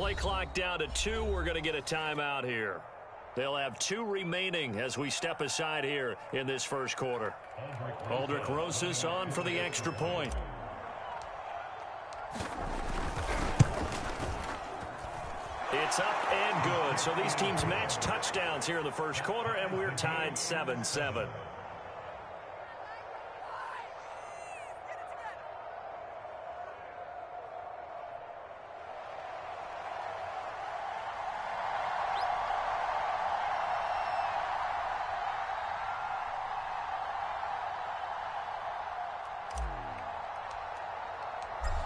Play clock down to 2. We're going to get a timeout here. They'll have 2 remaining as we step aside here in this first quarter. Aldrich Rosas on for the extra point. It's up and good. So these teams match touchdowns here in the first quarter, and we're tied 7-7.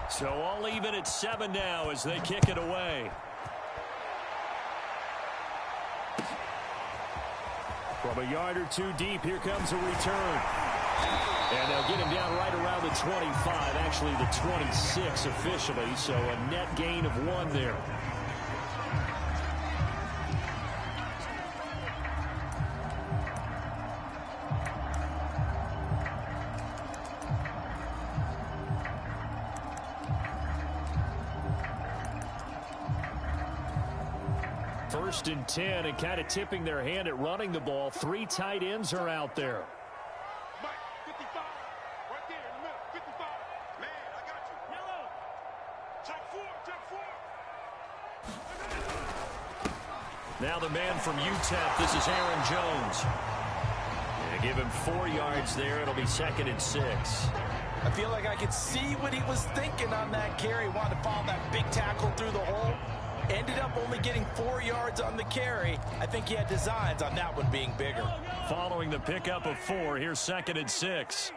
So all even at 7 now as they kick it away. From a yard or 2 deep, here comes a return. And they'll get him down right around the 25, actually the 26 officially, so a net gain of 1 there. First and 10, and kind of tipping their hand at running the ball. 3 tight ends are out there. Mike, 55, right there in the middle, 55. Man, I got you. Yellow. Check 4. Now the man from UTEP, this is Aaron Jones. Yeah, give him 4 yards there. It'll be 2nd and 6. I feel like I could see what he was thinking on that carry. Wanted to follow that big tackle through the hole. Ended up only getting 4 yards on the carry. I think he had designs on that one being bigger. Following the pickup of 4, here's 2nd and 6.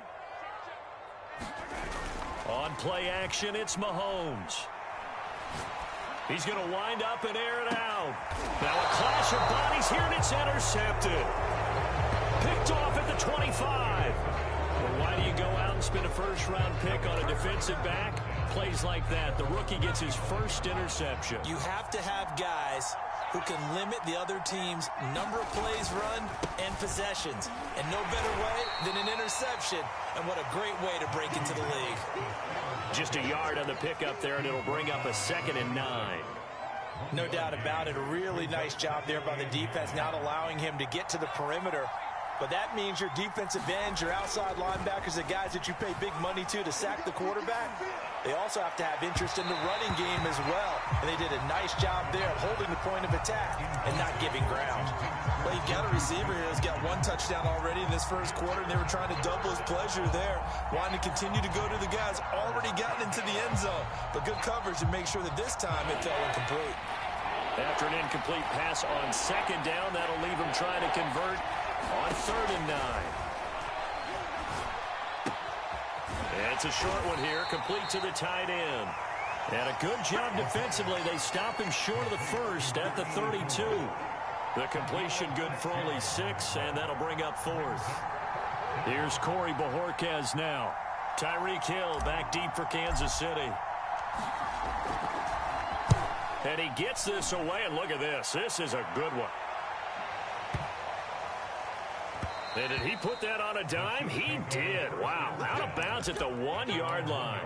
On play action, it's Mahomes. He's going to wind up and air it out. Now a clash of bodies here, and it's intercepted. Picked off at the 25. Well, why do you go out and spend a first-round pick on a defensive back? Plays like that, the rookie gets his first interception. You have to have guys who can limit the other team's number of plays run and possessions. And no better way than an interception. And what a great way to break into the league. Just a yard on the pickup there, and it'll bring up a 2nd and 9. No doubt about it. A really nice job there by the defense, not allowing him to get to the perimeter. But that means your defensive ends, your outside linebackers, the guys that you pay big money to sack the quarterback, they also have to have interest in the running game as well. And they did a nice job there of holding the point of attack and not giving ground. Well, you've got a receiver here who's got 1 touchdown already in this first quarter, and they were trying to double his pleasure there, wanting to continue to go to the guys already gotten into the end zone. But good coverage to make sure that this time it fell incomplete. After an incomplete pass on 2nd down, that'll leave him trying to convert on 3rd and 9. And it's a short one here, complete to the tight end. And a good job defensively. They stop him short of the first at the 32. The completion good for only 6, and that'll bring up 4th. Here's Corey Bojorquez now. Tyreek Hill back deep for Kansas City. And he gets this away, and look at this. This is a good one. And did he put that on a dime? He did. Wow. Out of bounds at the 1-yard line.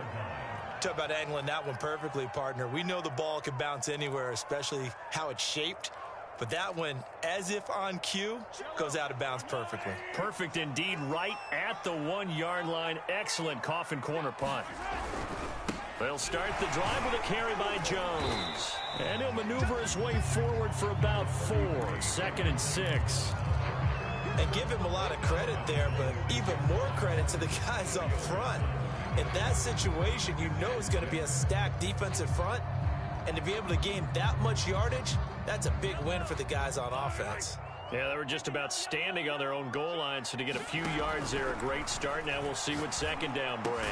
Talk about angling that one perfectly, partner. We know the ball can bounce anywhere, especially how it's shaped. But that one, as if on cue, goes out of bounds perfectly. Perfect indeed, right at the 1-yard line. Excellent coffin corner punt. They'll start the drive with a carry by Jones. And he'll maneuver his way forward for about 4. 2nd and 6. And give him a lot of credit there, but even more credit to the guys up front. In that situation, you know it's going to be a stacked defensive front. And to be able to gain that much yardage, that's a big win for the guys on offense. Yeah, they were just about standing on their own goal line, so to get a few yards there, a great start. Now we'll see what 2nd down brings.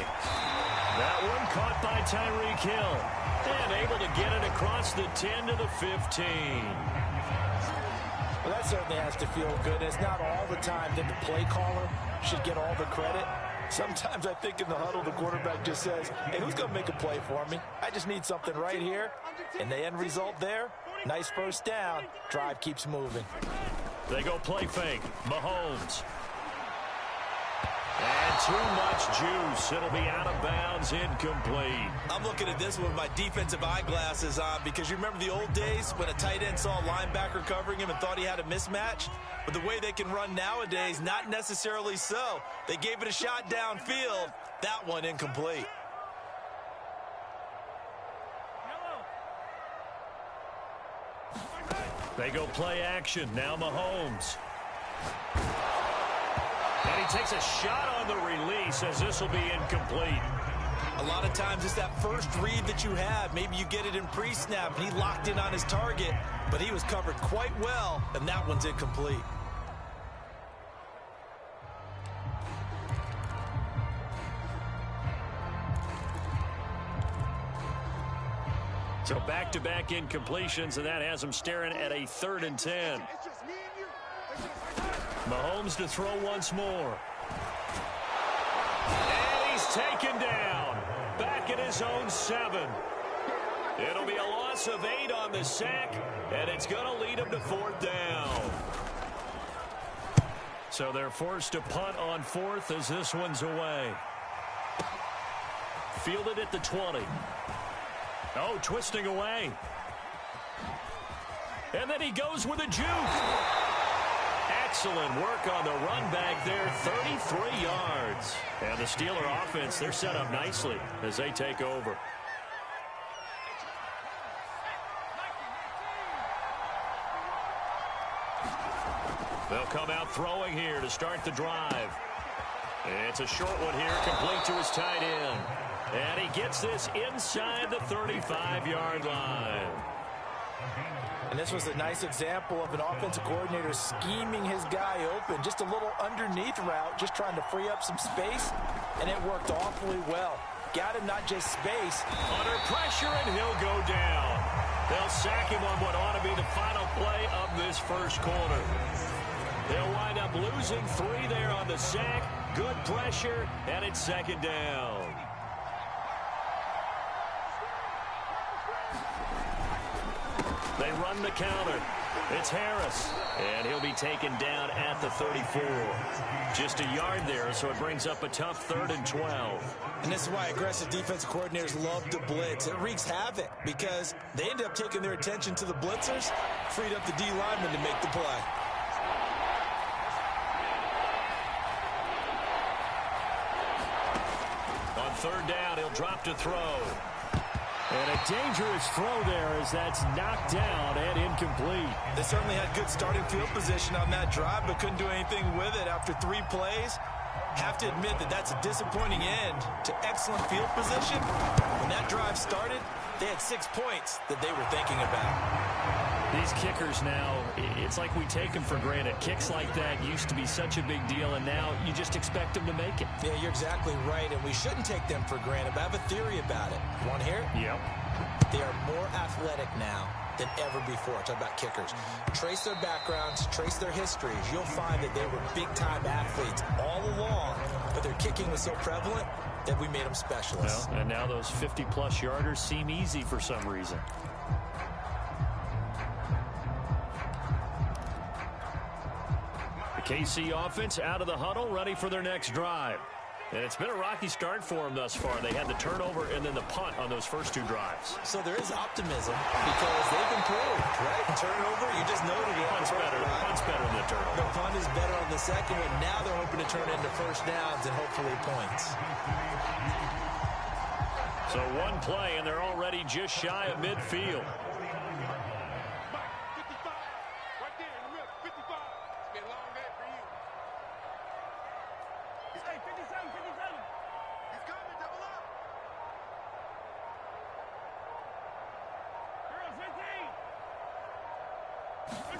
That one caught by Tyreek Hill. And able to get it across the 10 to the 15. Well, that certainly has to feel good. It's not all the time that the play caller should get all the credit. Sometimes I think in the huddle, the quarterback just says, hey, who's going to make a play for me? I just need something right here. And the end result there, nice first down. Drive keeps moving. They go play fake. Mahomes. And too much juice. It'll be out of bounds, incomplete. I'm looking at this with my defensive eyeglasses on because you remember the old days when a tight end saw a linebacker covering him and thought he had a mismatch? But the way they can run nowadays, not necessarily so. They gave it a shot downfield. That one incomplete. They go play action. Now Mahomes. And he takes a shot on the release as this will be incomplete. A lot of times it's that first read that you have. Maybe you get it in pre-snap and he locked in on his target, but he was covered quite well, and that one's incomplete. So back-to-back incompletions, and that has him staring at a 3rd and 10. Mahomes to throw once more. And he's taken down. Back at his own 7. It'll be a loss of 8 on the sack, and it's going to lead him to 4th down. So they're forced to punt on 4th as this one's away. Fielded at the 20. Oh, twisting away. And then he goes with a juke. Excellent work on the run back there, 33 yards. And the Steeler offense, they're set up nicely as they take over. They'll come out throwing here to start the drive. It's a short one here, complete to his tight end. And he gets this inside the 35-yard line. And this was a nice example of an offensive coordinator scheming his guy open. Just a little underneath route, just trying to free up some space, and it worked awfully well. Got him not just space. Under pressure, and he'll go down. They'll sack him on what ought to be the final play of this first quarter. They'll wind up losing 3 there on the sack. Good pressure, and it's 2nd down. They run the counter. It's Harris, and he'll be taken down at the 34. Just a yard there, so it brings up a tough 3rd and 12. And this is why aggressive defensive coordinators love to blitz. It wreaks havoc because they ended up taking their attention to the blitzers, freed up the D lineman to make the play. On 3rd down, he'll drop to throw. And a dangerous throw there as that's knocked down and incomplete. They certainly had good starting field position on that drive, but couldn't do anything with it after 3 plays. Have to admit that that's a disappointing end to excellent field position. When that drive started, they had 6 points that they were thinking about. These kickers now, it's like we take them for granted. Kicks like that used to be such a big deal, and now you just expect them to make it. Yeah, you're exactly right, and we shouldn't take them for granted, but I have a theory about it. Want to hear it? Yep. They are more athletic now than ever before. Talk about kickers. Trace their backgrounds, trace their histories. You'll find that they were big-time athletes all along, but their kicking was so prevalent that we made them specialists. Well, and now those 50-plus yarders seem easy for some reason. The KC offense out of the huddle, ready for their next drive. And it's been a rocky start for them thus far. They had the turnover and then the punt on those first 2 drives. So there is optimism because they've improved, right? Turnover, you just noted it. Punt's better. The punt's better than the turnover. The punt is better on the second one. Now they're hoping to turn into first downs and hopefully points. So 1 play, and they're already just shy of midfield.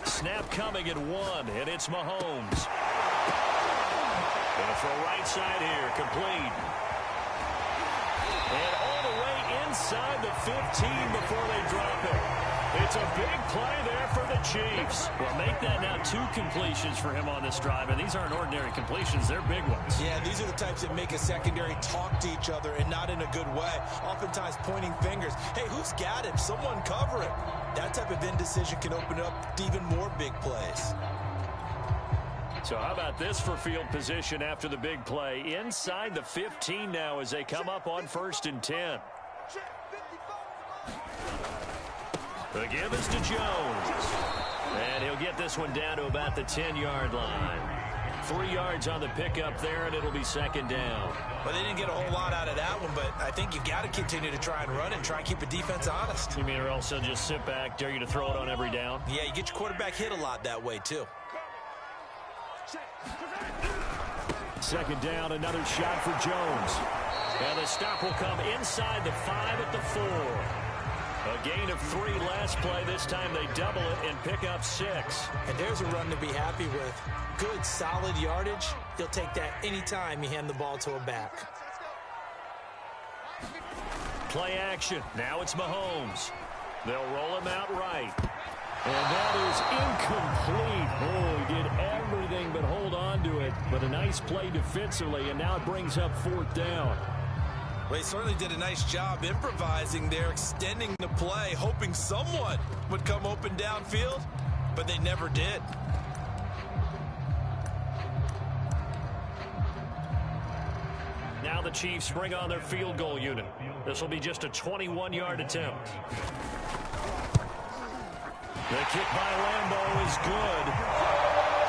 Snap coming at 1, and it's Mahomes. Gonna throw right side here, complete. And all the way inside the 15 before they drop it. It's a big play there for the Chiefs. Well, make that now 2 completions for him on this drive, and these aren't ordinary completions. They're big ones. Yeah, these are the types that make a secondary talk to each other and not in a good way. Oftentimes pointing fingers. Hey, who's got him? Someone cover him. That type of indecision can open up to even more big plays. So how about this for field position after the big play? Inside the 15 now as they come up on 1st and 10. The give is to Jones. And he'll get this one down to about the 10-yard line. 3 yards on the pickup there, and it'll be 2nd down. Well, they didn't get a whole lot out of that one, but I think you got to continue to try and run and try and keep the defense honest. You mean or else they'll just sit back, dare you to throw it on every down? Yeah, you get your quarterback hit a lot that way, too. 2nd down, another shot for Jones. And the stop will come inside the 5 at the 4. A gain of 3 last play. This time they double it and pick up 6. And there's a run to be happy with. Good, solid yardage. He'll take that anytime you hand the ball to a back. Play action. Now it's Mahomes. They'll roll him out right. And that is incomplete. Oh, he did everything but hold on to it. But a nice play defensively, and now it brings up 4th down. Well, he certainly did a nice job improvising there, extending the play, hoping someone would come open downfield, but they never did. Now the Chiefs bring on their field goal unit. This will be just a 21-yard attempt. The kick by Lambeau is good.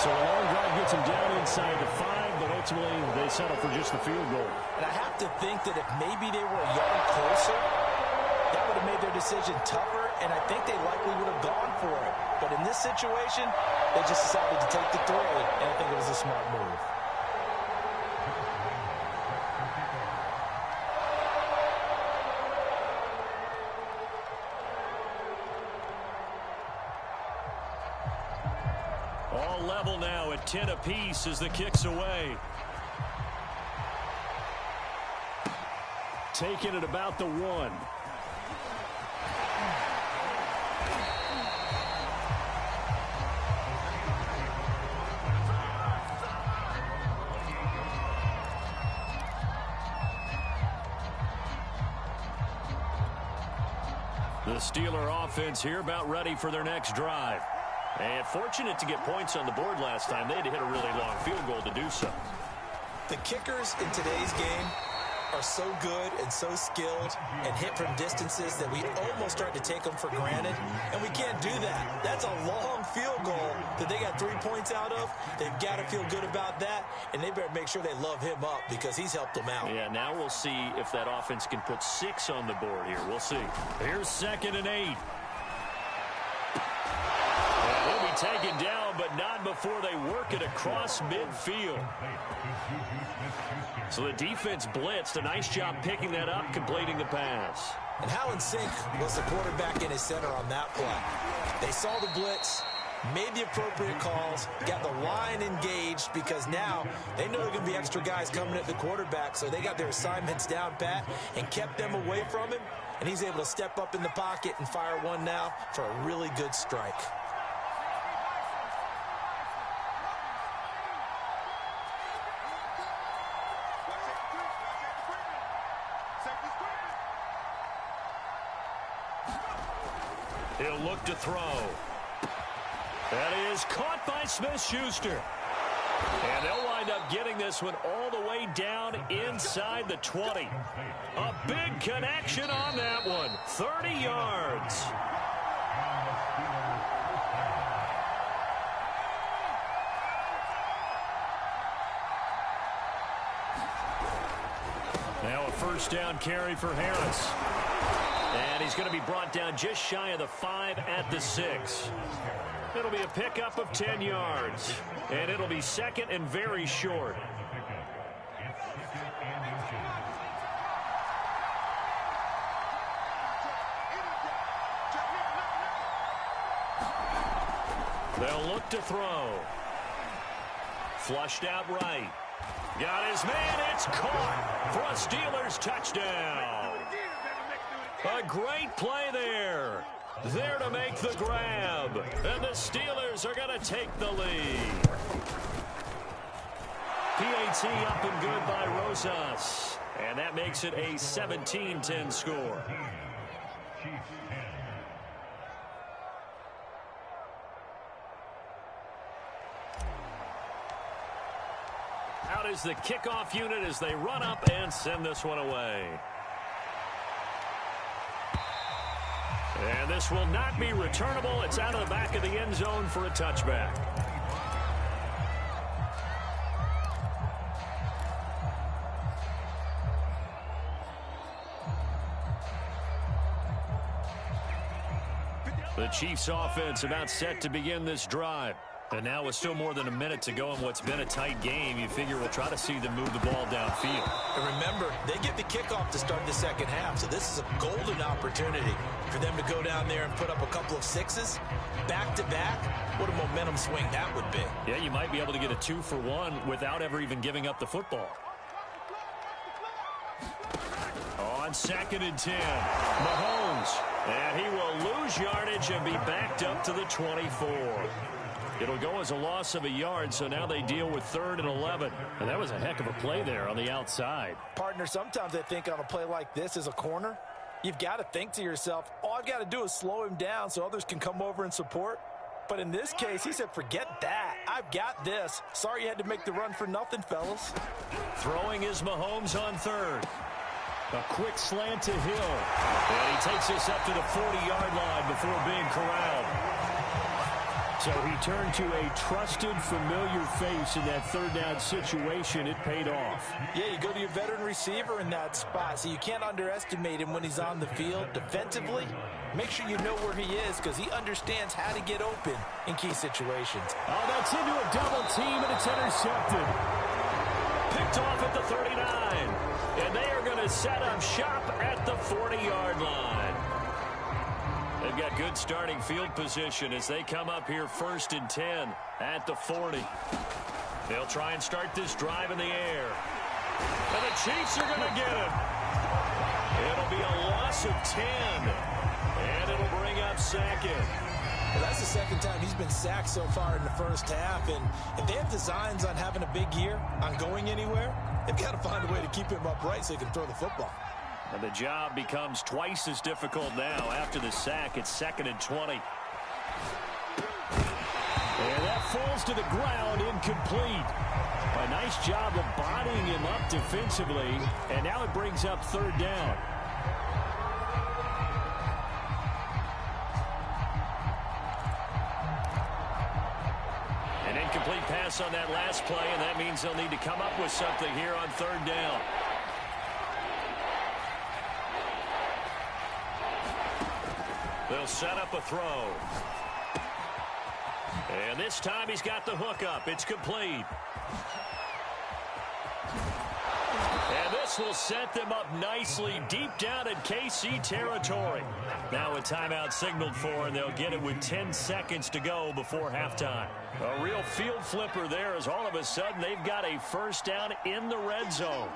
So a long drive gets him down inside the 5, but ultimately they settle for just the field goal. And I have to think that if maybe they were a yard closer, that would have made their decision tougher, and I think they likely would have gone for it. But in this situation, they just decided to take the throw, and I think it was a smart move. All level now at 10 apiece as the kick's away. Taking it about the 1. The Steeler offense here about ready for their next drive. And fortunate to get points on the board last time. They had to hit a really long field goal to do so. The kickers in today's game are so good and so skilled and hit from distances that we almost start to take them for granted, and we can't do that. That's a long field goal that they got 3 points out of. They've got to feel good about that, and they better make sure they love him up because he's helped them out. Yeah, now we'll see if that offense can put 6 on the board here. We'll see. Here's 2nd and 8. He'll be taken down, but not before they work it across midfield. So the defense blitzed. A nice job picking that up, completing the pass. And how in sync was the quarterback in his center on that play? They saw the blitz, made the appropriate calls, got the line engaged because now they know there are going to be extra guys coming at the quarterback, so they got their assignments down pat and kept them away from him, and he's able to step up in the pocket and fire one now for a really good strike. He'll look to throw. That is caught by Smith-Schuster. And they'll wind up getting this one all the way down inside the 20. A big connection on that one. 30 yards. Now a 1st down carry for Harris. And he's going to be brought down just shy of the 5 at the 6. It'll be a pickup of 10 yards. And it'll be 2nd and very short. They'll look to throw. Flushed out right. Got his man. It's caught for a Steelers touchdown. A great play there. There to make the grab. And the Steelers are going to take the lead. PAT up and good by Rosas. And that makes it a 17-10 score. out is the kickoff unit as they run up and send this one away. And this will not be returnable. It's out of the back of the end zone for a touchback. The Chiefs offense about set to begin this drive. And now with still more than a minute to go in what's been a tight game, you figure we'll try to see them move the ball downfield. And remember, they get the kickoff to start the second half, so this is a golden opportunity for them to go down there and put up a couple of sixes back-to-back. What a momentum swing that would be. Yeah, you might be able to get a 2-for-1 without ever even giving up the football. On 2nd and 10, Mahomes, and he will lose yardage and be backed up to the 24. It'll go as a loss of a yard, so now they deal with 3rd and 11. And that was a heck of a play there on the outside. Partner, sometimes I think on a play like this as a corner, you've got to think to yourself, all I've got to do is slow him down so others can come over and support. But in this case, he said, forget that. I've got this. Sorry you had to make the run for nothing, fellas. Throwing is Mahomes on 3rd. A quick slant to Hill. And he takes us up to the 40-yard line before being corralled. So he turned to a trusted, familiar face in that 3rd down situation. It paid off. Yeah, you go to your veteran receiver in that spot, so you can't underestimate him when he's on the field. Defensively, make sure you know where he is because he understands how to get open in key situations. Oh, that's into a double team, and it's intercepted. Picked off at the 39. And they are going to set up shop at the 40-yard line. They've got good starting field position as they come up here 1st and 10 at the 40. They'll try and start this drive in the air. And the Chiefs are going to get him. It'll be a loss of 10. And it'll bring up 2nd. Well, that's the 2nd time he's been sacked so far in the first half. And if they have designs on having a big year, on going anywhere, they've got to find a way to keep him upright so he can throw the football. And the job becomes twice as difficult now after the sack. It's 2nd and 20. And that falls to the ground, incomplete. A nice job of bodying him up defensively. And now it brings up 3rd down. An incomplete pass on that last play, and that means they'll need to come up with something here on 3rd down. They'll set up a throw. And this time he's got the hook up. It's complete. And this will set them up nicely deep down in KC territory. Now a timeout signaled for, and they'll get it with 10 seconds to go before halftime. A real field flipper there as all of a sudden they've got a 1st down in the red zone.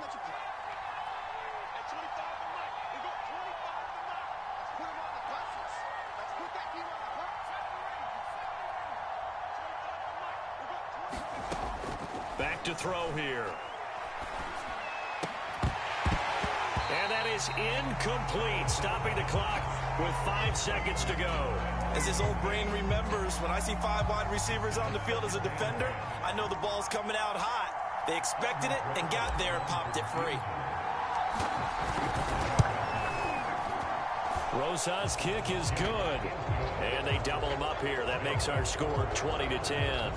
Back to throw here. And that is incomplete, stopping the clock with 5 seconds to go. As his old brain remembers, when I see 5 wide receivers on the field as a defender, I know the ball's coming out hot. They expected it and got there and popped it free. Rosa's kick is good. And they double him up here. That makes our score 20-10.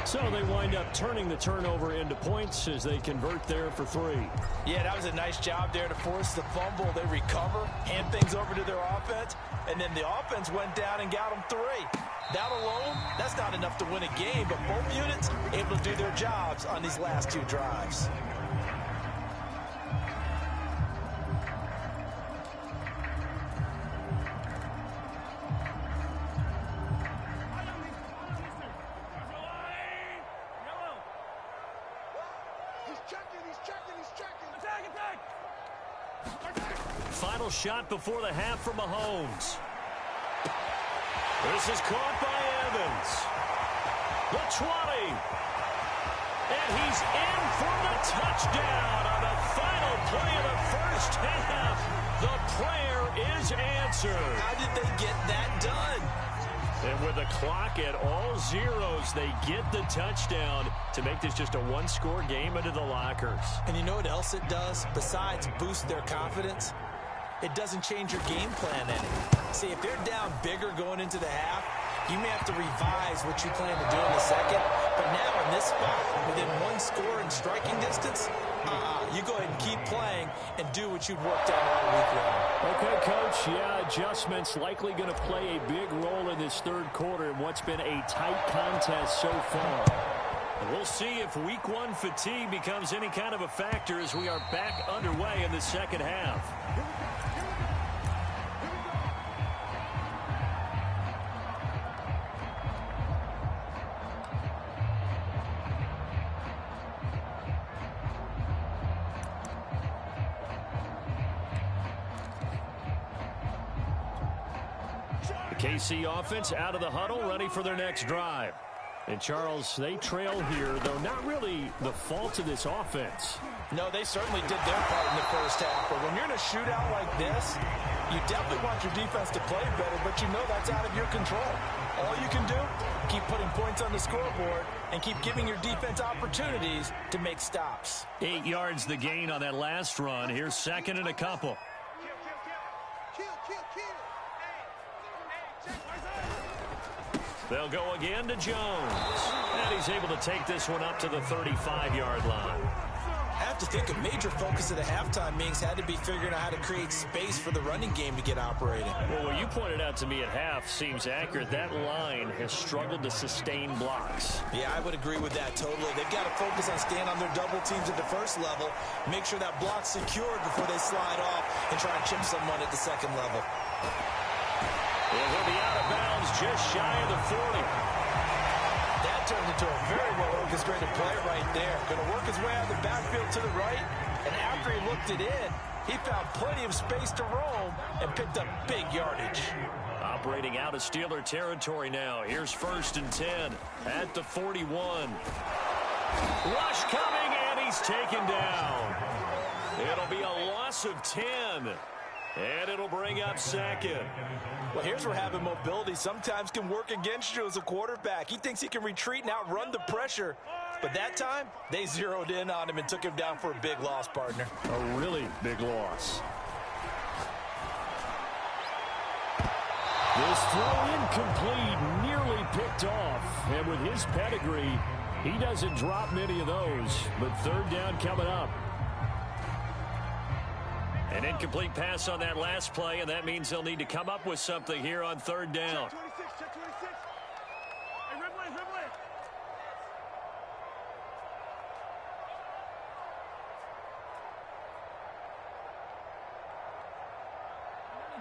So they wind up turning the turnover into points as they convert there for 3. Yeah, that was a nice job there to force the fumble. They recover, hand things over to their offense, and then the offense went down and got them 3. That alone, that's not enough to win a game, but both units able to do their jobs on these last 2 drives. Final shot before the half for Mahomes. This is caught by Evans. The 20. And he's in for the touchdown on the final play of the first half. The prayer is answered. How did they get that done? And with the clock at all zeros, they get the touchdown to make this just a one-score game into the lockers. And you know what else it does? Besides boost their confidence, it doesn't change your game plan any. See, if they're down bigger going into the half, you may have to revise what you plan to do in the second. But now in this spot, within one score and striking distance, you go ahead and keep playing and do what you've worked out all week long. Okay, Coach, yeah, adjustments likely going to play a big role in this third quarter in what's been a tight contest so far. We'll see if week one fatigue becomes any kind of a factor as we are back underway in the second half. KC offense out of the huddle, ready for their next drive. And, Charles, they trail here, though not really the fault of this offense. No, they certainly did their part in the first half. But when you're in a shootout like this, you definitely want your defense to play better, but you know that's out of your control. All you can do, keep putting points on the scoreboard and keep giving your defense opportunities to make stops. 8 yards the gain on that last run. Here's second and a couple. They'll go again to Jones. And he's able to take this one up to the 35-yard line. I have to think a major focus of the halftime meetings had to be figuring out how to create space for the running game to get operating. Well, what you pointed out to me at half seems accurate. That line has struggled to sustain blocks. Yeah, I would agree with that totally. They've got to focus on staying on their double teams at the first level, make sure that block's secured before they slide off and try and chip someone at the second level. He'll be out of bounds just shy of the 40. That turned into a very well-orchestrated play right there. Going to work his way out of the backfield to the right, and after he looked it in, he found plenty of space to roam and picked up big yardage. Operating out of Steeler territory now. Here's 1st and 10 at the 41. Rush coming, and he's taken down. It'll be a loss of 10. And it'll bring up second. Well, here's where having mobility sometimes can work against you as a quarterback. He thinks he can retreat and outrun the pressure. But that time, they zeroed in on him and took him down for a big loss, partner. A really big loss. This throw incomplete, nearly picked off. And with his pedigree, he doesn't drop many of those. But third down coming up. An incomplete pass on that last play, and that means they'll need to come up with something here on third down. Check 26. Hey, red line.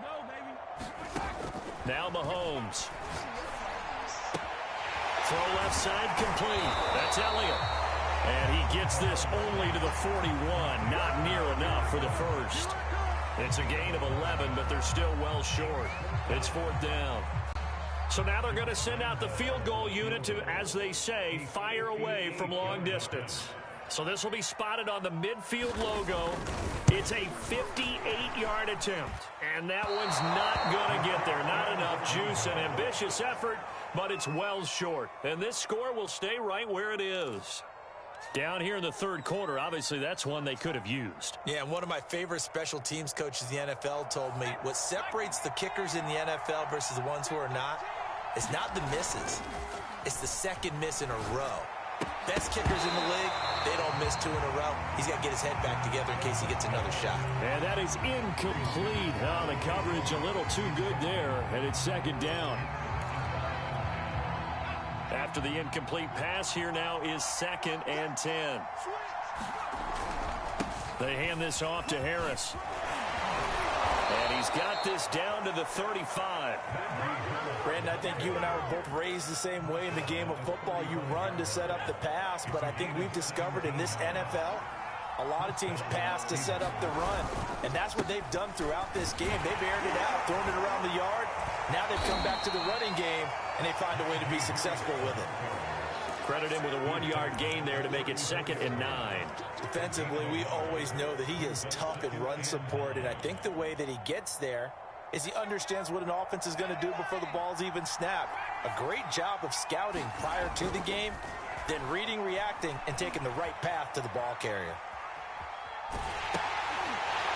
Go, baby. Now Mahomes. Throw left side complete. That's Elliott. And he gets this only to the 41. Not near enough for the first. It's a gain of 11, but they're still well short. It's 4th down. So now they're going to send out the field goal unit to, as they say, fire away from long distance. So this will be spotted on the midfield logo. It's a 58-yard attempt. And that one's not going to get there. Not enough juice. An ambitious effort, but it's well short. And this score will stay right where it is. Down here in the third quarter, obviously that's one they could have used. Yeah, and one of my favorite special teams coaches in the NFL told me what separates the kickers in the NFL versus the ones who are not is not the misses. It's the second miss in a row. Best kickers in the league, they don't miss 2 in a row. He's got to get his head back together in case he gets another shot. And that is incomplete. Oh, the coverage a little too good there, and it's second down. After the incomplete pass, here now is 2nd and 10. They hand this off to Harris. And he's got this down to the 35. Brandon, I think you and I were both raised the same way in the game of football. You run to set up the pass, but I think we've discovered in this NFL, a lot of teams pass to set up the run. And that's what they've done throughout this game. They've aired it out, thrown it around the yard. Now they've come back to the running game, and they find a way to be successful with it. Credit him with a 1-yard gain there to make it 2nd and 9. Defensively, we always know that he is tough in run support, and I think the way that he gets there is he understands what an offense is going to do before the ball's even snapped. A great job of scouting prior to the game, then reading, reacting, and taking the right path to the ball carrier.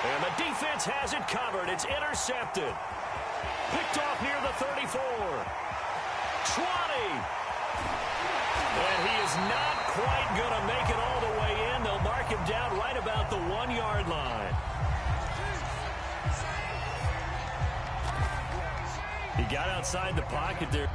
And the defense has it covered. It's intercepted. Picked off near the 34. 20. And he is not quite going to make it all the way in. They'll mark him down right about the 1-yard line. He got outside the pocket there.